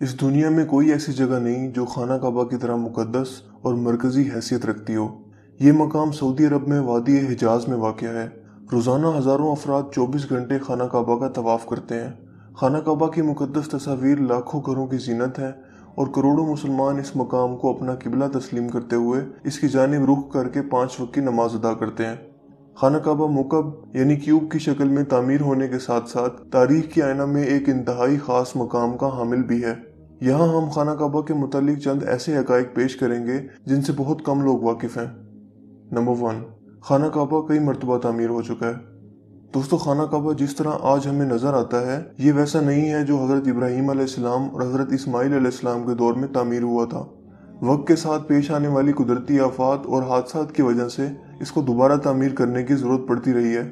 اس دنیا میں کوئی ایسی جگہ نہیں جو خانہ کعبہ کی طرح مقدس اور مرکزی حیثیت رکھتی ہو۔ یہ مقام سعودی عرب میں وادی حجاز میں واقع ہے۔ روزانہ ہزاروں افراد 24 گھنٹے خانہ کعبہ کا طواف کرتے ہیں۔ خانہ کعبہ کی مقدس تصاویر لاکھوں گھروں کی زینت ہیں اور کروڑوں مسلمان اس مقام کو اپنا قبلہ تسلیم کرتے ہوئے اس کی جانب رخ کر کے 5 وقت کی نماز ادا کرتے ہیں۔ خانہ کعبہ مکعب یعنی کیوب کی شکل میں تعمیر ہونے کے ساتھ ساتھ تاریخ کی آئینہ میں ایک انتہائی خاص مقام کا حامل بھی ہے۔ یہاں ہم خانہ کعبہ کے متعلق چند ایسے حقائق پیش کریں گے جن سے بہت کم لوگ واقف ہیں۔ نمبر 1، خانہ کعبہ کئی مرتبہ تعمیر ہو چکا ہے۔ دوستو، خانہ کعبہ جس طرح آج ہمیں نظر آتا ہے یہ ویسا نہیں ہے جو حضرت ابراہیم علیہ السلام اور حضرت اسماعیل علیہ السلام کے دور میں تعمیر ہوا تھا۔ وقت کے ساتھ پیش آنے والی قدرتی آفات اور حادثات کی وجہ سے اس کو دوبارہ تعمیر کرنے کی ضرورت پڑتی رہی ہے۔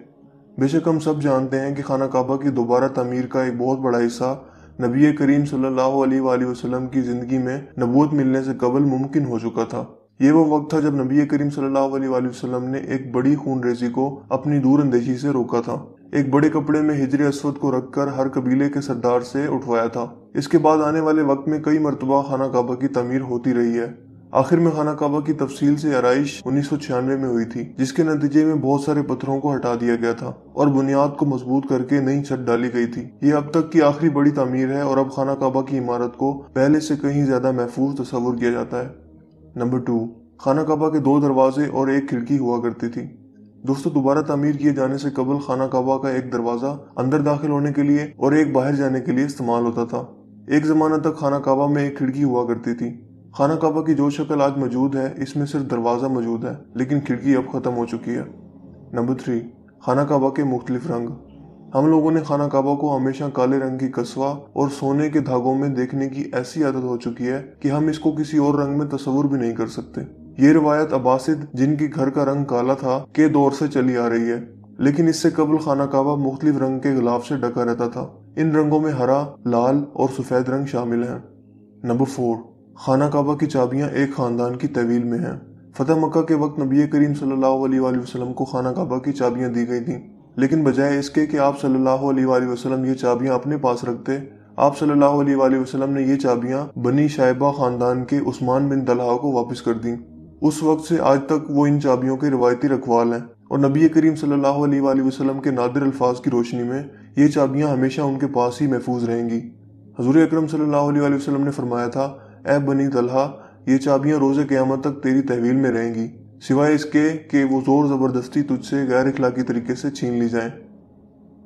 بے شک ہم سب جانتے ہیں کہ خانہ کعبہ کی دوبارہ تعمیر کا ایک بہت بڑا حصہ نبی کریم صلی اللہ علیہ وآلہ وسلم کی زندگی میں نبوت ملنے سے قبل ممکن ہو چکا تھا۔ یہ وہ وقت تھا جب نبی کریم صلی اللہ علیہ وآلہ وسلم نے ایک بڑی خون ریزی کو اپنی دور اندیشی سے روکا تھا۔ ایک بڑے کپڑے میں حجر اسود کو رکھ کر ہر قبیلے کے سردار سے اٹھوایا تھا۔ اس کے بعد آنے والے وقت میں کئی مرتبہ خانہ کعبہ کی تعمیر ہوتی رہی ہے۔ آخر میں خانہ کعبہ کی تفصیل سے آرائش 1996 میں ہوئی تھی، جس کے نتیجے میں بہت سارے پتھروں کو ہٹا دیا گیا تھا اور بنیاد کو مضبوط کر کے نئی چھت ڈالی گئی تھی۔ یہ اب تک کی آخری بڑی تعمیر ہے اور اب خانہ کعبہ کی عمارت کو پہلے سے کہیں زیادہ محفوظ تصور کیا جاتا ہے۔ نمبر 2، خانہ کعبہ کے 2 دروازے اور ایک کھڑکی ہوا کرتی تھی۔ دوستو، دوبارہ تعمیر کیے جانے سے قبل خانہ کعبہ کا ایک دروازہ اندر داخل ہونے کے لیے اور ایک باہر جانے کے لیے استعمال ہوتا تھا۔ ایک زمانہ تک خانہ کعبہ میں ایک کھڑکی ہوا کرتی تھی۔ خانہ کعبہ کی جو شکل آج موجود ہے اس میں صرف دروازہ موجود ہے، لیکن کھڑکی اب ختم ہو چکی ہے۔ نمبر 3، خانہ کعبہ کے مختلف رنگ۔ ہم لوگوں نے خانہ کعبہ کو ہمیشہ کالے رنگ کی کسوہ اور سونے کے دھاگوں میں دیکھنے کی ایسی عادت ہو چکی ہے کہ ہم اس کو کسی اور رنگ میں تصور بھی نہیں کر سکتے۔ یہ روایت عباسد، جن کی گھر کا رنگ کالا تھا، کے دور سے چلی آ رہی ہے، لیکن اس سے قبل خانہ کعبہ مختلف رنگ کے غلاف سے ڈھکا رہتا تھا۔ ان رنگوں میں ہرا، لال اور سفید رنگ شامل ہیں۔ نمبر 4، خانہ کعبہ کی چابیاں ایک خاندان کی تحویل میں ہیں۔ فتح مکہ کے وقت نبی کریم صلی اللہ علیہ وآلہ وسلم کو خانہ کعبہ کی چابیاں دی گئی تھیں، لیکن بجائے اس کے کہ آپ صلی اللہ علیہ وآلہ وسلم یہ چابیاں اپنے پاس رکھتے، آپ صلی اللہ علیہ وآلہ وسلم نے یہ چابیاں بنی شائبہ خاندان کے عثمان بن طلحہ کو واپس کر دیں۔ اس وقت سے آج تک وہ ان چابیوں کے روایتی رکھوال ہیں اور نبی کریم صلی اللہ علیہ وآلہ وسلم کے نادر الفاظ کی روشنی میں یہ چابیاں ہمیشہ ان کے پاس ہی محفوظ رہیں گی۔ حضور اکرم صلی اللہ علیہ وآلہ وسلم نے فرمایا تھا، اے بنی طلحہ، یہ چابیاں روز قیامت تک تیری تحویل میں رہیں گی، سوائے اس کے کہ وہ زور زبردستی تجھ سے غیر اخلاقی طریقے سے چھین لی جائیں۔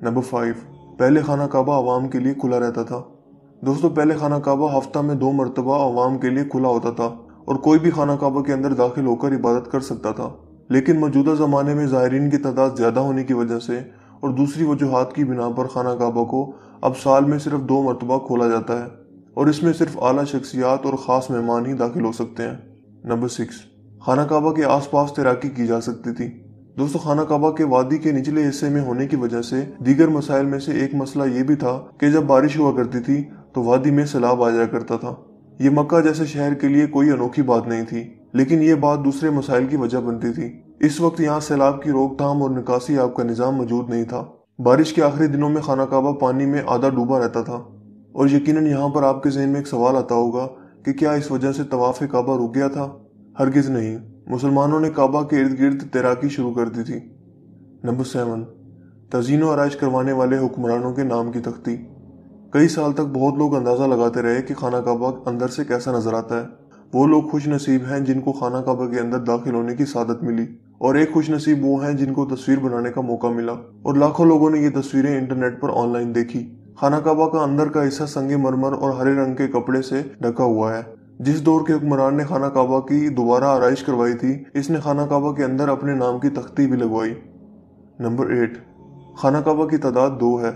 نمبر 5، پہلے خانہ کعبہ عوام کے لیے کھلا رہتا تھا۔ دوستو، پہلے خانہ کعبہ ہفتہ میں 2 مرتبہ عوام کے لیے کھلا ہوتا تھا اور کوئی بھی خانہ کعبہ کے اندر داخل ہو کر عبادت کر سکتا تھا، لیکن موجودہ زمانے میں زائرین کی تعداد زیادہ ہونے کی وجہ سے اور دوسری وجوہات کی بنا پر خانہ کعبہ کو اب سال میں صرف 2 مرتبہ کھولا جاتا ہے اور اس میں صرف اعلیٰ شخصیات اور خاص مہمان ہی داخل ہو سکتے ہیں۔ نمبر 6، خانہ کعبہ کے آس پاس تیراکی کی جا سکتی تھی۔ دوستو، خانہ کعبہ کے وادی کے نچلے حصے میں ہونے کی وجہ سے دیگر مسائل میں سے ایک مسئلہ یہ بھی تھا کہ جب بارش ہوا کرتی تھی تو وادی میں سیلاب آ جایا کرتا تھا۔ یہ مکہ جیسے شہر کے لیے کوئی انوکھی بات نہیں تھی، لیکن یہ بات دوسرے مسائل کی وجہ بنتی تھی۔ اس وقت یہاں سیلاب کی روک تھام اور نکاسی آب کا نظام موجود نہیں تھا۔ بارش کے آخری دنوں میں خانہ کعبہ پانی میں آدھا ڈوبا رہتا تھا، اور یقیناً یہاں پر آپ کے ذہن میں ایک سوال آتا ہوگا کہ کیا اس وجہ سے طواف کعبہ رک گیا تھا؟ ہرگز نہیں، مسلمانوں نے کعبہ کے ارد گرد تیراکی شروع کر دی تھی۔ نمبر 7، تزئین و آرائش کروانے والے حکمرانوں کے نام کی تختی۔ کئی سال تک بہت لوگ اندازہ لگاتے رہے کہ خانہ کعبہ اندر سے کیسا نظر آتا ہے۔ وہ لوگ خوش نصیب ہیں جن کو خانہ کعبہ کے اندر داخل ہونے کی سعادت ملی، اور ایک خوش نصیب وہ ہیں جن کو تصویر بنانے کا موقع ملا، اور لاکھوں لوگوں نے یہ تصویریں انٹرنیٹ پر آن لائن دیکھی۔ خانہ کعبہ کا اندر کا حصہ سنگ مرمر اور ہرے رنگ کے کپڑے سے ڈھکا ہوا ہے۔ جس دور کے حکمران نے خانہ کعبہ کی دوبارہ آرائش کروائی تھی، اس نے خانہ کعبہ کے اندر اپنے نام کی تختی بھی لگوائی۔ نمبر 8، خانہ کعبہ کی تعداد 2 ہے۔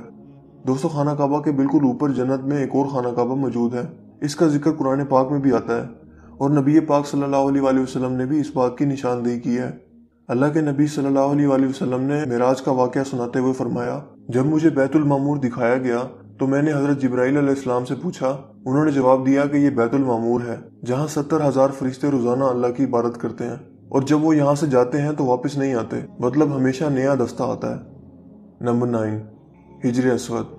دوستو، خانہ کعبہ کے بالکل اوپر جنت میں ایک اور خانہ کعبہ موجود ہے۔ اس کا ذکر قرآن پاک میں بھی آتا ہے اور نبی پاک صلی اللہ علیہ وآلہ وسلم نے بھی اس بات کی نشاندہی کی ہے۔ اللہ کے نبی صلی اللہ علیہ وآلہ وسلم نے معراج کا واقعہ سناتے ہوئے فرمایا، جب مجھے بیت المعمور دکھایا گیا تو میں نے حضرت جبرائیل علیہ السلام سے پوچھا۔ انہوں نے جواب دیا کہ یہ بیت المعمور ہے، جہاں 70,000 فرشتے روزانہ اللہ کی عبادت کرتے ہیں، اور جب وہ یہاں سے جاتے ہیں تو واپس نہیں آتے، مطلب ہمیشہ نیا دستہ آتا ہے۔ نمبر 9، حجر اسود۔